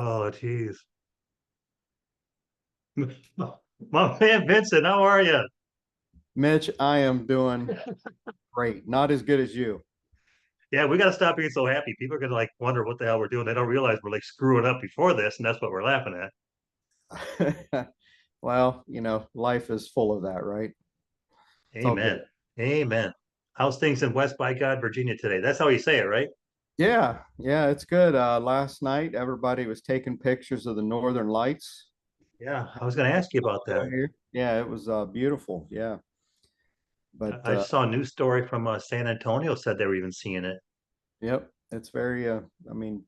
Oh, geez. My man Vincent, how are you? Mitch, I am doing great. Not as good as you. Yeah, we got to stop being so happy. People are gonna like wonder what the hell we're doing. They don't realize we're like screwing up before this, and that's what we're laughing at. Well, life is full of that, right? It's all Amen. good. Amen. How's things in West by God, Virginia today? That's how you say it, right? Yeah, yeah, it's good. Last night, everybody was taking pictures of the Northern Lights. Yeah, I was gonna ask you about that. Here. Yeah, it was beautiful. Yeah, but I saw a news story from San Antonio said they were even seeing it. yep, it's very, I mean,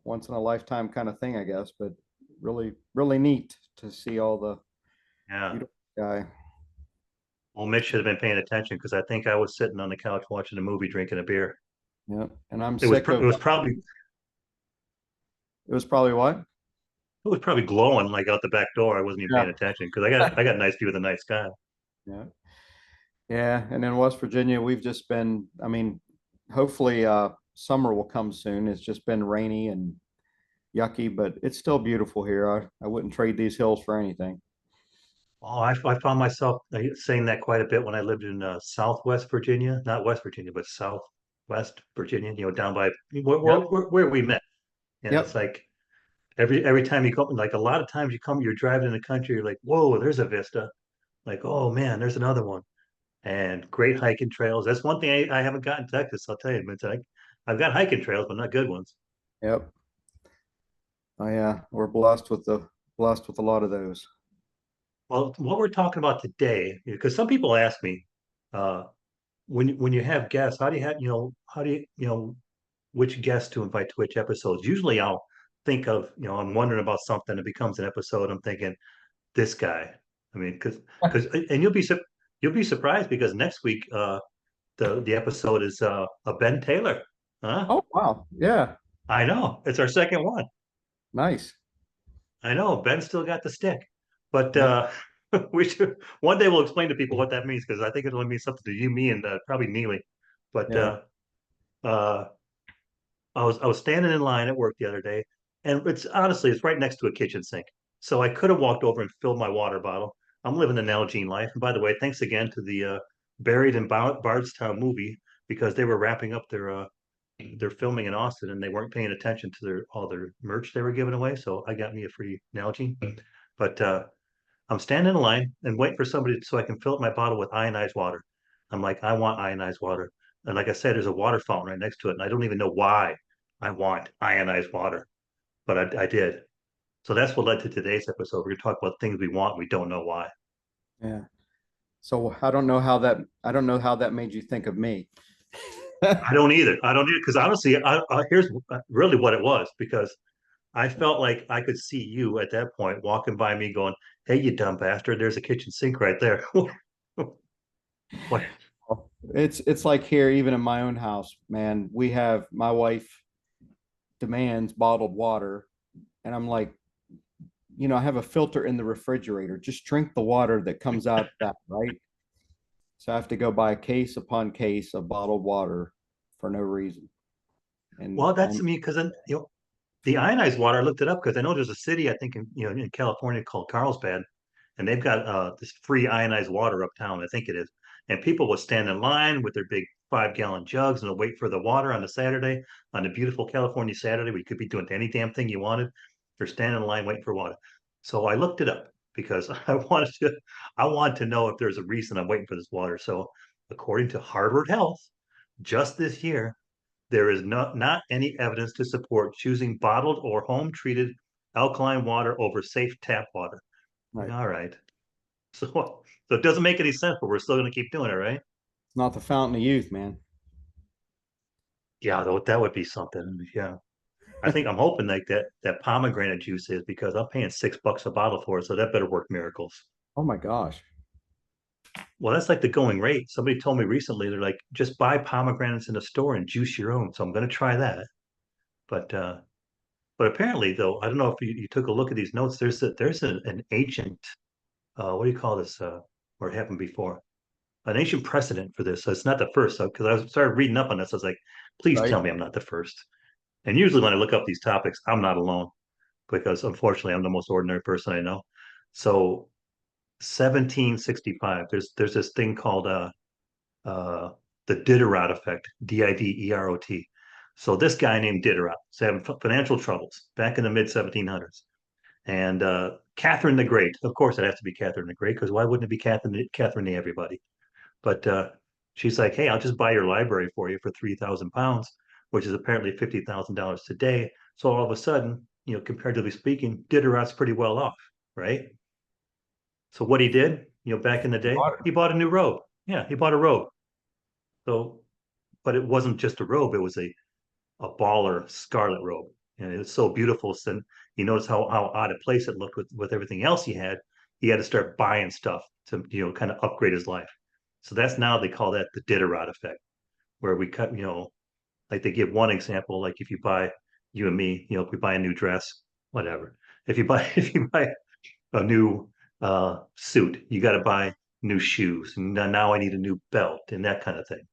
once in a lifetime kind of thing, I guess, but really, really neat to see all the Yeah. beautiful sky. Well, Mitch should have been paying attention because I think I was sitting on the couch watching a movie, drinking a beer. Yeah, and I'm It was sick of. It was probably what? it was probably glowing like out the back door. I wasn't even Yeah. paying attention because I got a nice view of the night sky. Yeah. Yeah, and in West Virginia, we've just been, I mean, hopefully summer will come soon. It's just been rainy and yucky, but it's still beautiful here. I wouldn't trade these hills for anything. Oh, I found myself saying that quite a bit when I lived in Southwest Virginia, not West Virginia, but Southwest Virginia. Down by Yep. where we met. And it's Yep. like every time you come, like a lot of times you come, you're driving in the country, you're like, whoa, there's a vista. Like, oh man, there's another one. And great hiking trails. That's one thing I haven't got in Texas. I'll tell you, but I've got hiking trails, but not good ones. Yep. Oh yeah, we're blessed with a lot of those. Well, what we're talking about today, because some people ask me, uh, when you have guests, how do you have, how do which guests to invite to which episodes? Usually I'll think of, I'm wondering about something, it becomes an episode. I'm thinking this guy. I mean, because and you'll be surprised because next week the episode is a Ben Taylor. Huh? Oh wow. Yeah. I know. It's our second one. Nice. I know. Ben still got the stick. But Yeah. we should one day we'll explain to people what that means because I think it'll mean something to you, me, and probably Neely. But Yeah. uh I was standing in line at work the other day, and it's right next to a kitchen sink. So I could have walked over and filled my water bottle. I'm living the Nalgene life. And by the way, thanks again to the Buried in Bardstown movie because they were wrapping up their filming in Austin and they weren't paying attention to all their merch they were giving away. So I got me a free Nalgene. But I'm standing in line and waiting for somebody so I can fill up my bottle with ionized water. I'm like, I want ionized water. And like I said, there's a water fountain right next to it. And I don't even know why I want ionized water, but I did. So that's what led to today's episode. We're going to talk about things we want, we don't know why. Yeah. So I don't know how that made you think of me. I don't either. I don't either. Because honestly, here's really what it was because I felt like I could see you at that point walking by me going, hey, you dumb bastard, there's a kitchen sink right there. What? It's like here, even in my own house, man, we have my wife demands bottled water, and I'm like, I have a filter in the refrigerator. Just drink the water that comes out of that, right? So I have to go buy case upon case of bottled water for no reason. And Well, that's I'm me because the ionized water, I looked it up because I know there's a city, I think, in California called Carlsbad, and they've got this free ionized water uptown, I think it is. And people would stand in line with their big 5-gallon jugs and they'll wait for the water on a Saturday, on a beautiful California Saturday, where you could be doing any damn thing you wanted. They're standing in line waiting for water. So I looked it up because I wanted to know if there's a reason I'm waiting for this water. So according to Harvard Health, just this year, there is not any evidence to support choosing bottled or home treated alkaline water over safe tap water. Like, right. all right. So it doesn't make any sense, but we're still going to keep doing it, right? It's not the fountain of youth, man. Yeah, though that would be something. Yeah. I think I'm hoping like that pomegranate juice is because I'm paying $6 a bottle for it, so that better work miracles. Oh my gosh. Well, that's like the going rate. Somebody told me recently, they're like, just buy pomegranates in the store and juice your own. So I'm going to try that. But apparently, though, I don't know if you took a look at these notes. An ancient what do you call this? Where it happened before? An ancient precedent for this. So it's not the first. So because I started reading up on this, I was like, please Right. tell me I'm not the first. And usually when I look up these topics, I'm not alone. because unfortunately I'm the most ordinary person I know. So 1765, there's this thing called uh, the Diderot effect, Diderot. So this guy named Diderot was having financial troubles back in the mid 1700s, and Catherine the Great. Of course, it has to be Catherine the Great because why wouldn't it be Catherine the Everybody? But she's like, hey, I'll just buy your library for you for £3,000, which is apparently $50,000 today. So all of a sudden, comparatively speaking, Diderot's pretty well off, right? So what he did, back in the day, he bought a new robe. Yeah, he bought a robe. So, but it wasn't just a robe; it was a baller scarlet robe, and it was so beautiful. So you notice how out of place it looked with everything else he had. He had to start buying stuff to kind of upgrade his life. So that's now they call that the Diderot effect, where we cut like they give one example, like if you buy you and me, if we buy a new dress, whatever. If you buy if you buy a new suit, you got to buy new shoes. And now I need a new belt and that kind of thing.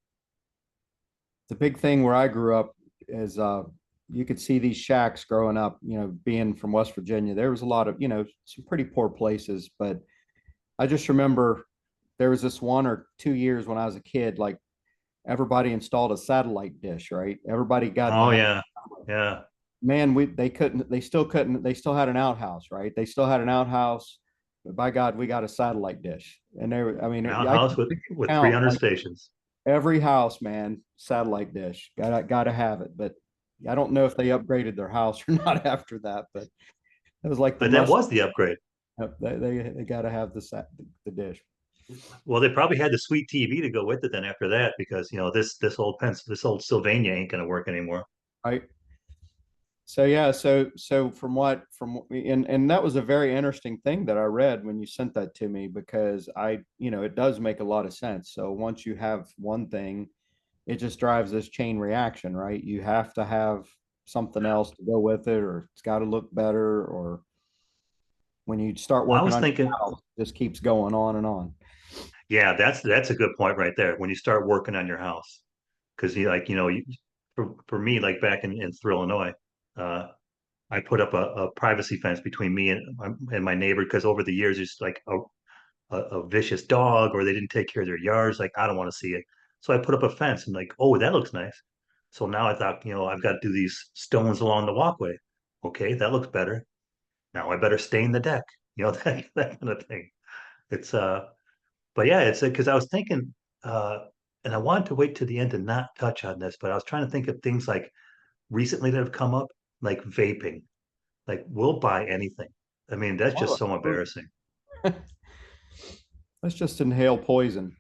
The big thing where I grew up is you could see these shacks growing up, being from West Virginia. There was a lot of, some pretty poor places, but I just remember there was this 1 or 2 years when I was a kid, like everybody installed a satellite dish, right? Everybody got to Oh have, yeah, yeah. man, they still had an outhouse, right? They still had an outhouse, but by God, we got a satellite dish. And there, I mean, An I house can with count 300 like stations. every house, man, satellite dish. Gotta have it. But I don't know if they upgraded their house or not after that. But it was like the But that must. was the upgrade. They gotta have the dish, Well, they probably had the sweet TV to go with it then after that because this old Sylvania ain't gonna work anymore. right? So yeah, so and that was a very interesting thing that I read when you sent that to me because it does make a lot of sense. So once you have one thing, it just drives this chain reaction, right? You have to have something else to go with it, or it's got to look better, or when you start Well, I working was on thinking, your house, it just keeps going on and on. yeah, that's a good point right there. When you start working on your house, because for me, like back in Thrill, Illinois, uh, I put up a privacy fence between me and my neighbor because over the years, it's like a vicious dog or they didn't take care of their yards. Like, I don't want to see it. So I put up a fence and like, oh, that looks nice. So now I thought, I've got to do these stones along the walkway. Okay, that looks better. Now I better stain the deck. That kind of thing. It's but yeah, it's because I was thinking, uh, and I wanted to wait to the end to not touch on this, but I was trying to think of things like recently that have come up, like vaping. Like we'll buy anything. I mean, that's Oh, just so embarrassing. let's just inhale poison.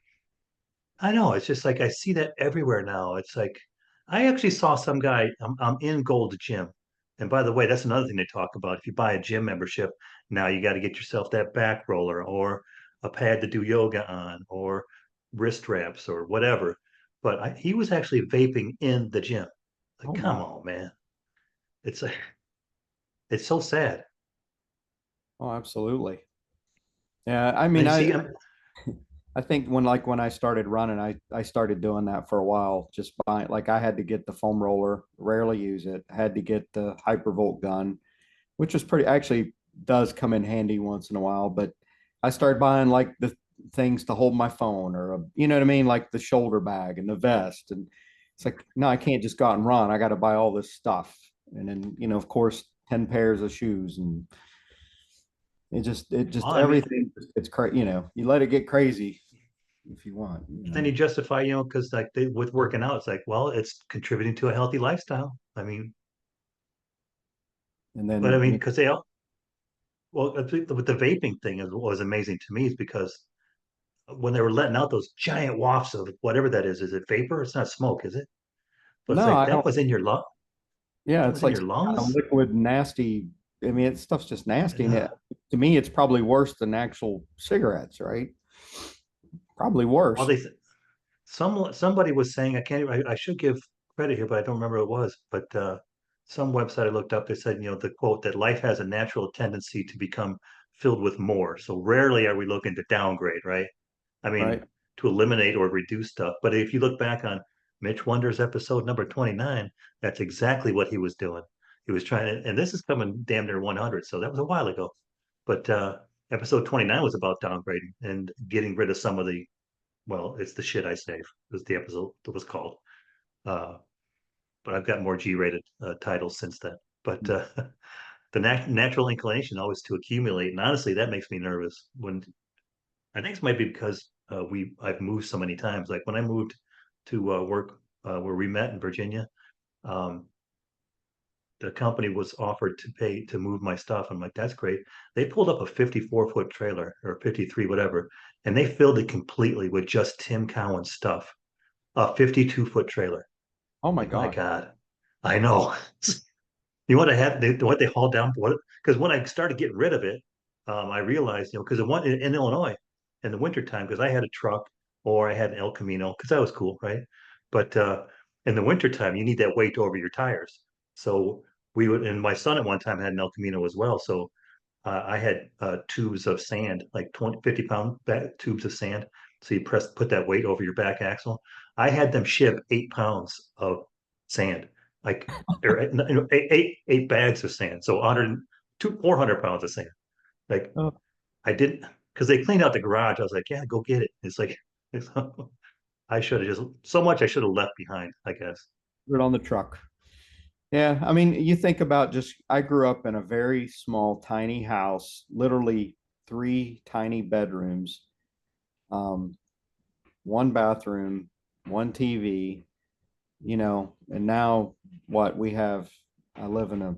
I know. It's just like I see that everywhere now. It's like I actually saw some guy. I'm in Gold Gym, and by the way, that's another thing they talk about. If you buy a gym membership, now you got to get yourself that back roller or a pad to do yoga on, or wrist wraps or whatever. But he was actually vaping in the gym. Like, Oh come my. on, man. It's like it's so sad. Oh, absolutely. Yeah, I And mean, you see, I think when I started running, I started doing that for a while, just buying like I had to get the foam roller, rarely use it, had to get the hypervolt gun, which was pretty actually does come in handy once in a while, but I started buying like the things to hold my phone or you know what I mean, like the shoulder bag and the vest. And it's like, no, I can't just go out and run. I got to buy all this stuff. And then, of course, 10 pairs of shoes and it just well, I mean, everything it's crazy, you let it get crazy if you want, then you justify, because like with working out, it's like, well, it's contributing to a healthy lifestyle. I mean, and but I then mean, because they all, well, I think with the vaping thing was amazing to me is because when they were letting out those giant wafts of whatever that is it vapor? It's not smoke, is it? But it's no, like I don't. Yeah, that it's was in like your some kind of lungs. liquid nasty. I mean, stuff's just nasty, and Yeah. to me, it's probably worse than actual cigarettes, right? Probably Well, worse. somebody was saying I should give credit here, but I don't remember what it was. But some website I looked up, they said, the quote that life has a natural tendency to become filled with more. So rarely are we looking to downgrade, right? I mean, Right. to eliminate or reduce stuff. But if you look back on Mitch Wonder's episode number 29, that's exactly what he was doing. he was trying to, and this is coming damn near 100, so that was a while ago. But episode 29 was about downgrading and getting rid of some of the, well, it's the shit I save, was the episode that was called. Uh, but I've got more G-rated titles since then. But the natural inclination always to accumulate, and honestly, that makes me nervous. When I think it might be because I've moved so many times. Like when I moved to work where we met in Virginia, um, the company was offered to pay to move my stuff. I'm like, that's great. They pulled up a 54-foot trailer or 53, whatever, and they filled it completely with just Tim Cowan's stuff. A 52-foot trailer. Oh my Like, my God. God, I know. You want to have what they hauled down what because when I started getting rid of it, I realized, because in Illinois in the wintertime, because I had a truck or I had an El Camino, because that was cool, right? But in the wintertime, you need that weight over your tires. So we would, and my son at one time had an El Camino as well. So I had tubes of sand, like 20, 50 pound tubes of sand. So you put that weight over your back axle. I had them ship 8 pounds of sand, like or, eight bags of sand. So 100, 400 pounds of sand. Like Oh, I didn't, because they cleaned out the garage. I was like, yeah, go get it. It's like, it's, I should have just, so much I should have left behind, I guess. put it on the truck. Yeah, I mean, you think about just, I grew up in a very small, tiny house, literally three tiny bedrooms, um, one bathroom, one TV, and now what we have, I live in a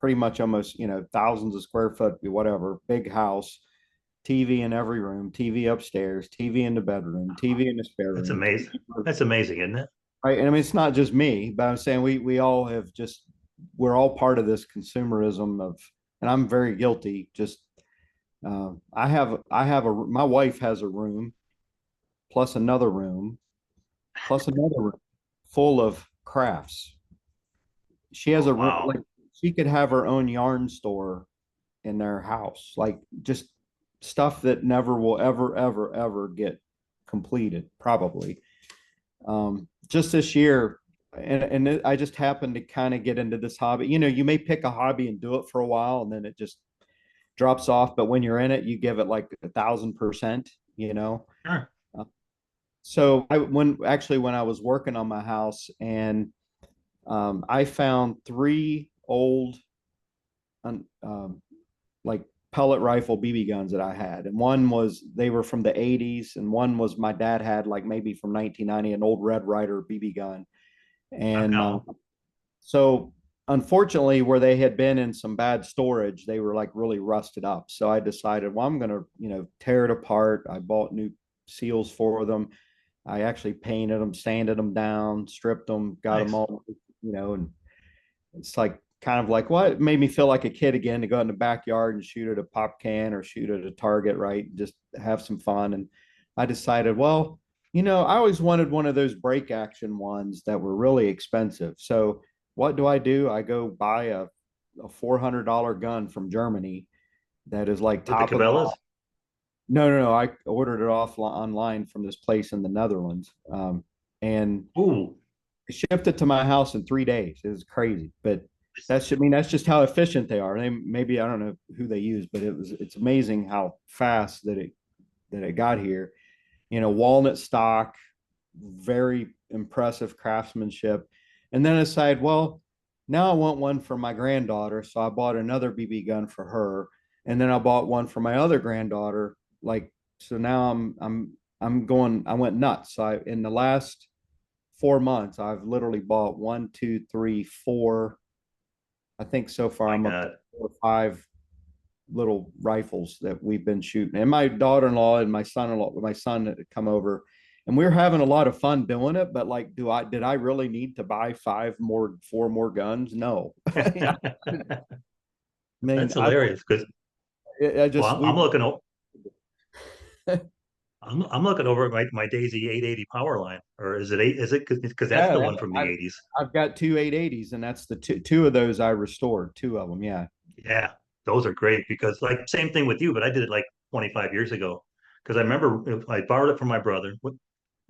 pretty much almost, thousands of square foot, whatever, big house, TV in every room, TV upstairs, TV in the bedroom, TV in the spare That's room, amazing. That's amazing, isn't it? right? And I mean, it's not just me, but I'm saying we all have just, we're all part of this consumerism of, and I'm very guilty. Just my wife has a room plus another room plus another room full of crafts. She has Oh, a room wow. like she could have her own yarn store in their house, like just stuff that never will ever get completed, probably. Just this year, and I just happened to kind of get into this hobby. You may pick a hobby and do it for a while, and then it just drops off. But when you're in it, you give it like 1,000%. Sure. Uh, So when I was working on my house, and I found three old um, like pellet rifle BB guns that I had. And they were from the 80s, and one was my dad had like maybe from 1990, an old Red Ryder BB gun. And No. so unfortunately, where they had been in some bad storage, they were like really rusted up. So I decided, well, I'm going to, tear it apart. I bought new seals for them. I actually painted them, sanded them down, stripped them, got them Nice. all, and it's like kind of like what made me feel like a kid again to go in the backyard and shoot at a pop can or shoot at a target, right? Just have some fun. And I decided, well, I always wanted one of those break action ones that were really expensive. So what do? I go buy a $400 gun from Germany that is like With the top of the line. Cabela's? No, no, no. I ordered it off online from this place in the Netherlands. And Ooh. shipped it to my house in 3 days. It was crazy, but that's just how efficient they are. They maybe I don't know who they use, but it's amazing how fast that it got here. Walnut stock, very impressive craftsmanship. And then I decided, well, now I want one for my granddaughter, so I bought another BB gun for her, and then I bought one for my other granddaughter. Like so now I'm going. I went nuts. So in the last 4 months, I've literally bought one, two, three, four. I think so far My I'm up to God. 4 or 5 little rifles that we've been shooting. And my daughter-in-law and my son had come over, and we were having a lot of fun doing it. But like, did I really need to buy 4 more guns? No. I mean, That's hilarious because I just well, we I'm looking over at my Daisy 880 power line, or is it eight? Is it because that's the yeah, one from the 80s? I've got two 880s, and that's the two of those I restored, two of them. Yeah. Yeah, those are great because like same thing with you, but I did it like 25 years ago because I remember I borrowed it from my brother.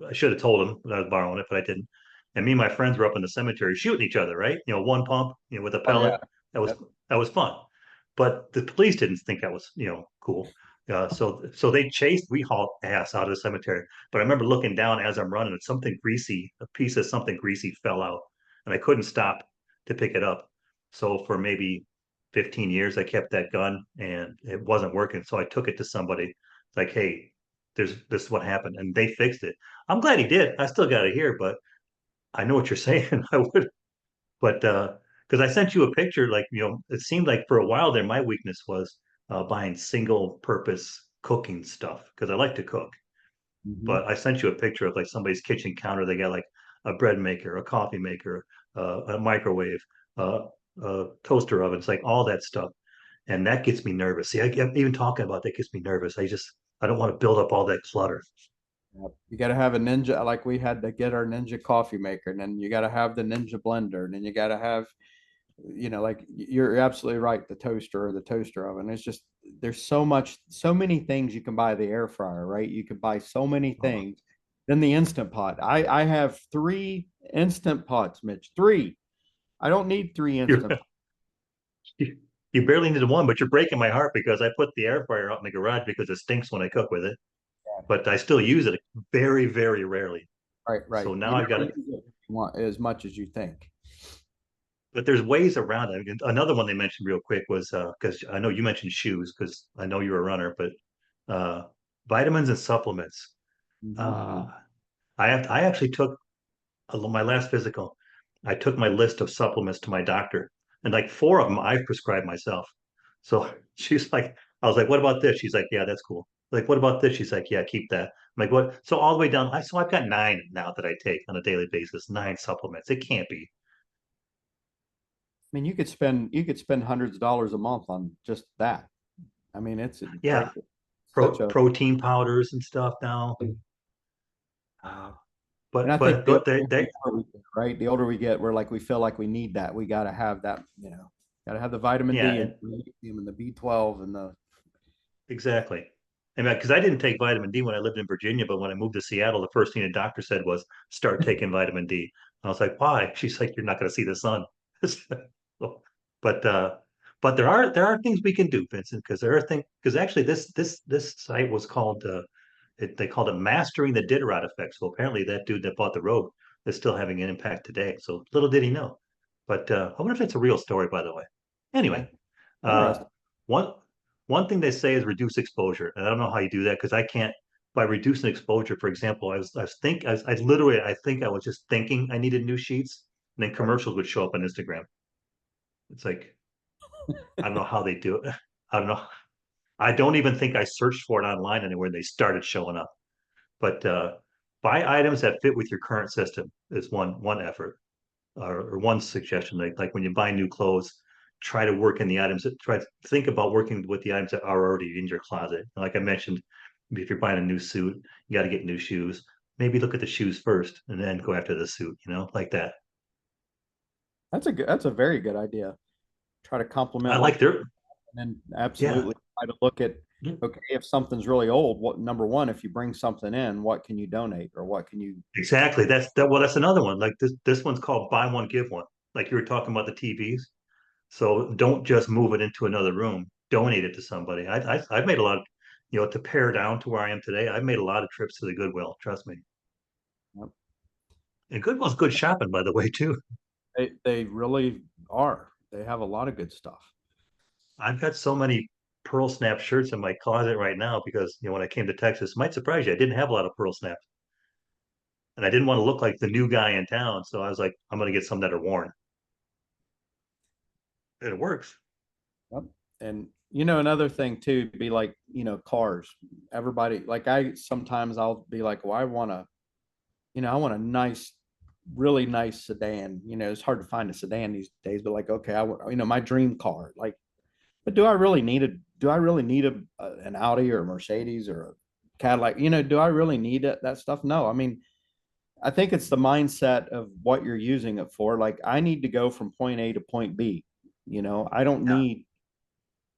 I should have told him that I was borrowing it, but I didn't. and me and my friends were up in the cemetery shooting each other, right? One pump, with a Oh yeah. pellet. That was Yep. that was fun. But the police didn't think that was, cool. So they chased. We hauled ass out of the cemetery. But I remember looking down as I'm running, and something greasy, a piece of something greasy fell out, and I couldn't stop to pick it up. So for maybe 15 years, I kept that gun, and it wasn't working. So I took it to somebody. It's like, hey, this is what happened, and they fixed it. I'm glad he did. I still got it here, but I know what you're saying. I would, but because I sent you a picture, like it seemed like for a while there, my weakness was buying single purpose cooking stuff because I like to cook. Mhm. But I sent you a picture of like somebody's kitchen counter. They got like a bread maker, a coffee maker, a microwave, a toaster oven. It's like all that stuff, and that gets me nervous. See, even talking about that gets me nervous. I don't want to build up all that clutter. Yep. You got to have a Ninja, like we had to get our Ninja coffee maker, and then you got to have the Ninja blender, and then you got to have, like you're absolutely right, the toaster or the toaster oven. It's just there's so many things you can buy. The air fryer, right? You can buy so many Oh, things. Then the instant pot. I have three instant pots, Mitch. Three. I don't need three you're instant. you barely needed one, but you're breaking my heart because I put the air fryer out in the garage because it stinks when I cook with it. But I still use it very, very rarely. Right, right. So now You I've got never it. use it as much as you think. But there's ways around it. Another one they mentioned real quick was because I know you mentioned shoes because I know you're a runner, but uh, vitamins and supplements. Mhm. Uh, I actually took my last physical. I took my list of supplements to my doctor, and like four of them I've prescribed myself. So she's like, I was like, what about this? She's like, yeah, that's cool. Like, what about this? She's like, yeah, keep that. I'm like, what? So all the way down, so I've got nine now that I take on a daily basis, nine supplements. It can't be. I mean, you could spend hundreds of dollars a month on just that. I mean, it's Yeah, incredible. Such a protein powders and stuff now. yeah. And I But think but the but they older we get, right? The older we get, we're like we feel like we need that. We got to have that. Got to have the vitamin yeah, D and and magnesium and the B12 and the exactly. And because I didn't take vitamin D when I lived in Virginia, but when I moved to Seattle, the first thing the doctor said was start taking vitamin D. And I was like, why? She's like, you're not going to see the sun. But but there are things we can do, Vincent, because there are things because actually this site was called they called it Mastering the Diderot Effect. So apparently that dude that bought the robe is still having an impact today. So little did he know. But I wonder if it's a real story, by the way. yeah, Anyway, uh, interesting. one one thing they say is reduce exposure, and I don't know how you do that because I can't. By reducing exposure, for example, I literally I think I was just thinking I needed new sheets, and then Right. commercials would show up on Instagram. It's like I don't know how they do it. I don't know. I don't even think I searched for it online anywhere. They started showing up. But buy items that fit with your current system is one effort or one suggestion. Like when you buy new clothes, try to work in the items. Try to think about working with the items that are already in your closet. Like I mentioned, if you're buying a new suit, you got to get new shoes. Maybe look at the shoes first and then go after the suit. Like that. That's a very good idea. Try to I complement what like their and then yeah. absolutely try to look at okay, if something's really old, what number one, if you bring something in, what can you donate or what can you Exactly. That's another one. Like this one's called buy one, give one. Like you were talking about the TVs. So don't just move it into another room. Donate it to somebody. I've made a lot of, to pare down to where I am today. I've made a lot of trips to the Goodwill. Trust me. Yep. And Goodwill's good shopping, by the way, too. They really are. They have a lot of good stuff. I've got so many pearl snap shirts in my closet right now because when I came to Texas, it might surprise you, I didn't have a lot of pearl snaps, and I didn't want to look like the new guy in town. So I was like, I'm gonna get some that are worn. And it works. Yep. And another thing too, be like, cars. Everybody, like I sometimes I'll be like, well, I want a nice, really nice sedan. It's hard to find a sedan these days, but like, okay, I want, my dream car. Like, but do I really need an Audi or a Mercedes or a Cadillac? Do I really need that stuff? No. I mean, I think it's the mindset of what you're using it for. Like, I need to go from point A to point B. I don't Yeah. need,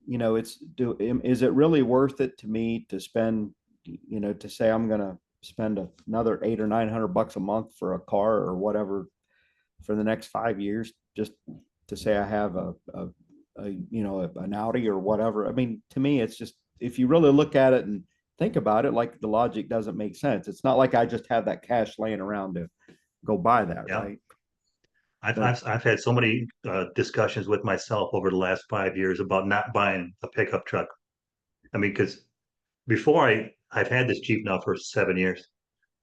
is it really worth it to me to spend, to say I'm gonna spend another 800 or 900 bucks a month for a car or whatever for the next 5 years, just to say I have an Audi or whatever. I mean, to me, it's just, if you really look at it and think about it, like, the logic doesn't make sense. It's not like I just have that cash laying around to go buy that, Yeah. right? I've But I've, I've had so many discussions with myself over the last 5 years about not buying a pickup truck. I mean, because before I've had this Jeep now for 7 years,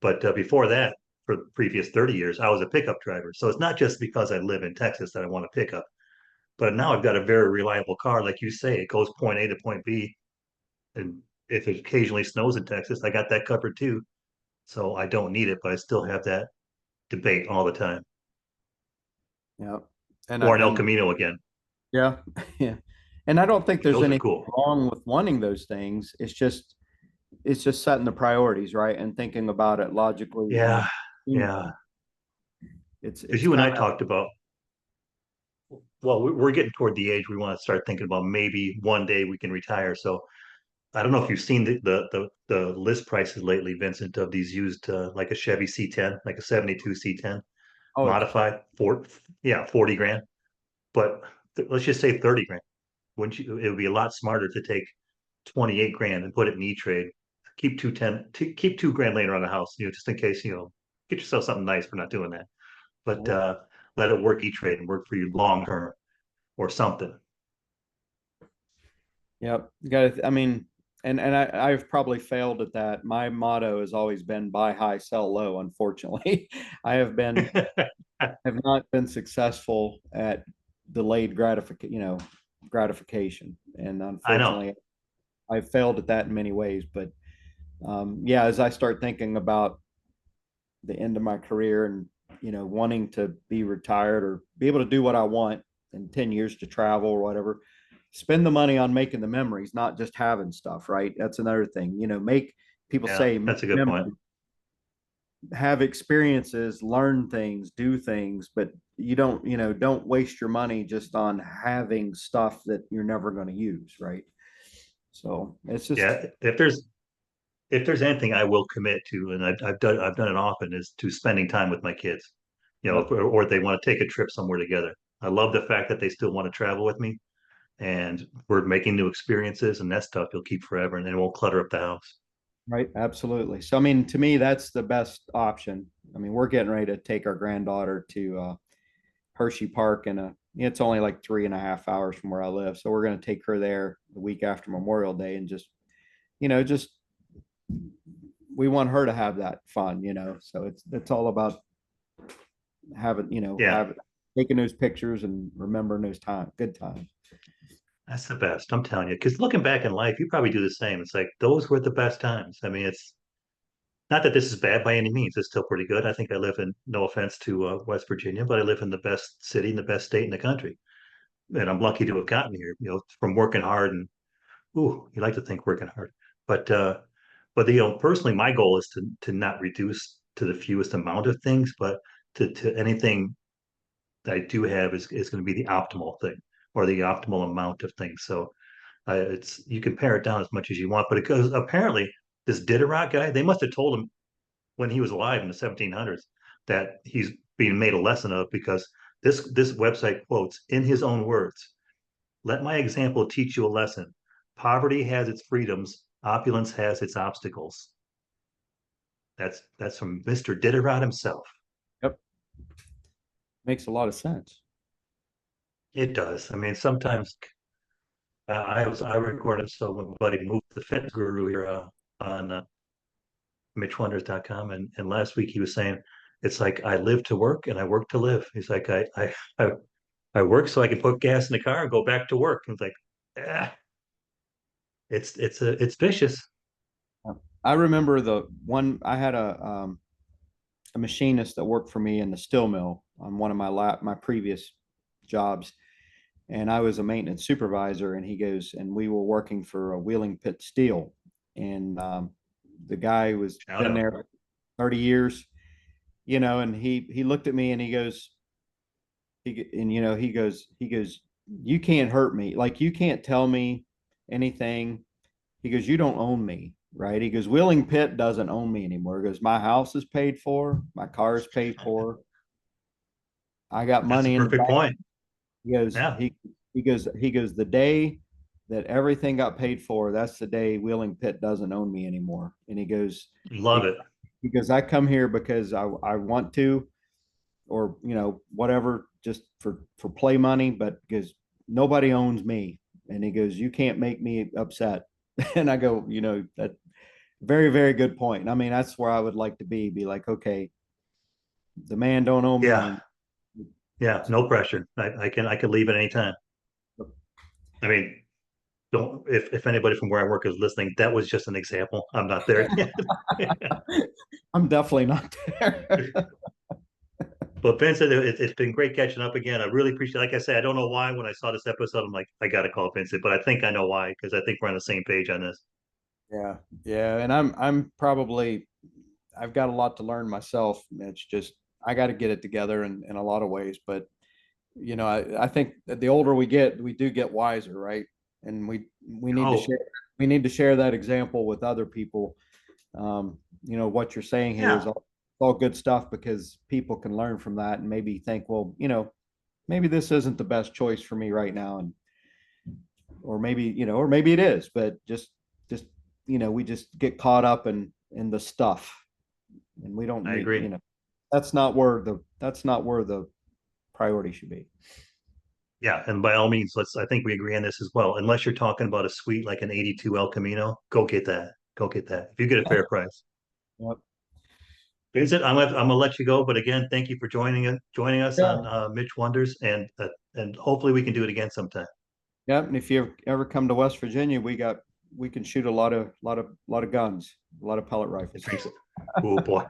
but before that, for the previous 30 years, I was a pickup driver. So it's not just because I live in Texas that I want a pickup, but now I've got a very reliable car. Like you say, it goes point A to point B. And if it occasionally snows in Texas, I got that covered too. So I don't need it, but I still have that debate all the time. yeah, and Or an El Camino again. yeah, yeah, and I don't think there's Those are anything cool. wrong with wanting those things. It's just setting the priorities right and thinking about it logically and Yeah, yeah. humanly. It's Because it's you and I kind of talked about, well, we're getting toward the age we want to start thinking about maybe one day we can retire. So I don't know if you've seen the list prices lately, Vincent, of these used like a Chevy C10, like a 72 C10 oh, it's crazy. modified for, yeah, 40 grand. But let's just say 30 grand. Wouldn't you? It would be a lot smarter to take 28 grand and put it in E-Trade. Keep 2 grand laying around the house, just in case, get yourself something nice for not doing that. But Right. let it work E-Trade and work for you long term or something. Yep. Got it. I mean, I've probably failed at that. My motto has always been buy high, sell low. Unfortunately, I have not been successful at delayed gratification, and I know. unfortunately, I've failed at that in many ways. But yeah, as I start thinking about the end of my career and wanting to be retired or be able to do what I want in 10 years, to travel or whatever, spend the money on making the memories, not just having stuff, right? That's another thing. Make people Yeah, say make that's a good point. memories, have experiences, learn things, do things, but don't waste your money just on having stuff that you're never going to use, right? So it's just Yeah, if there's anything I will commit to, and I've done it often, is to spending time with my kids. yep, Or they want to take a trip somewhere together. I love the fact that they still want to travel with me, and we're making new experiences, and that stuff you'll keep forever, and it won't clutter up the house. right, absolutely. So I mean, to me, that's the best option. I mean, we're getting ready to take our granddaughter to Hershey Park, and it's only like 3.5 hours from where I live. So we're going to take her there the week after Memorial Day, and just we want her to have that fun, So it's all about having, Yeah, taking those pictures and remembering those good times. that's the best. I'm telling you, because looking back in life, you probably do the same. It's like those were the best times. I mean, it's not that this is bad by any means. It's still pretty good. I think I live in, no offense to West Virginia, but I live in the best city in the best state in the country, and I'm lucky to have gotten here. From working hard and, ooh, you like to think working hard, but personally, my goal is to not reduce to the fewest amount of things, but to anything that I do have is going to be the optimal thing or the optimal amount of things. So it's you can pare it down as much as you want, but it goes apparently this Diderot guy, they must have told him when he was alive in the 1700s that he's being made a lesson of because this website quotes in his own words, "Let my example teach you a lesson. Poverty has its freedoms, opulence has its obstacles." That's from Mr. Diderot himself. Yep. Makes a lot of sense. It does. I mean, sometimes I recorded so when my buddy moved the fitness guru here on MitchWonders.com, and last week he was saying it's like I live to work and I work to live. He's like I work so I can put gas in the car and go back to work. And it's like, ah, it's vicious. I remember the one I had a machinist that worked for me in the steel mill on one of my previous jobs, and I was a maintenance supervisor, and he goes, and we were working for a Wheeling Pit Steel, and the guy was Shout been out. there 30 years, and he looked at me and he goes, he goes, you can't hurt me, like, you can't tell me anything. He goes, you don't own me. right? He goes, Wheeling Pit doesn't own me anymore. He goes, my house is paid for, my car is paid for. I got That's a money in the perfect bank. point. He goes, Yeah, he goes, the day that everything got paid for, that's the day Wheeling Pit doesn't own me anymore. And love it. he goes, I come here because I want to, or whatever, just for play money, but because nobody owns me. And he goes, you can't make me upset. And I go, that very, very good point. I mean, that's where I would like to be like, okay, the man don't own me Yeah, anymore. yeah, no pressure. I can leave at any time. I mean, don't if anybody from where I work is listening, that was just an example. I'm not there yet. I'm definitely not there. But Vincent, it's been great catching up again. I really appreciate. Like I say, I don't know why when I saw this episode, I'm like, I got to call Vincent, but I think I know why because I think we're on the same page on this. Yeah, yeah, and I'm probably I've got a lot to learn myself. It's just I got to get it together in a lot of ways. But I think that the older we get, we do get wiser, right? And we need to Oh, share that example with other people. What you're saying here is yeah, all good stuff because people can learn from that and maybe think, well, maybe this isn't the best choice for me right now, and or maybe it is, but just we just get caught up in the stuff, and we don't I need, agree. that's not where the priority should be. Yeah, and by all means, I think we agree on this as well. Unless you're talking about a suite like an 82 El Camino, go get that. Go get that. If you get a fair price. Yep. Vincent, I'm gonna let you go, but again, thank you for joining us Yeah. on Mitch Wonders, and hopefully we can do it again sometime. Yep. And if you ever come to West Virginia, we can shoot a lot of guns, a lot of pellet I rifles. think so. Oh boy,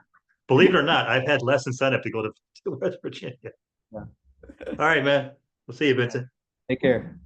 believe it or not, I've had less incentive to go to West Virginia. Yeah. All right, man. We'll see you, Vincent. Take care.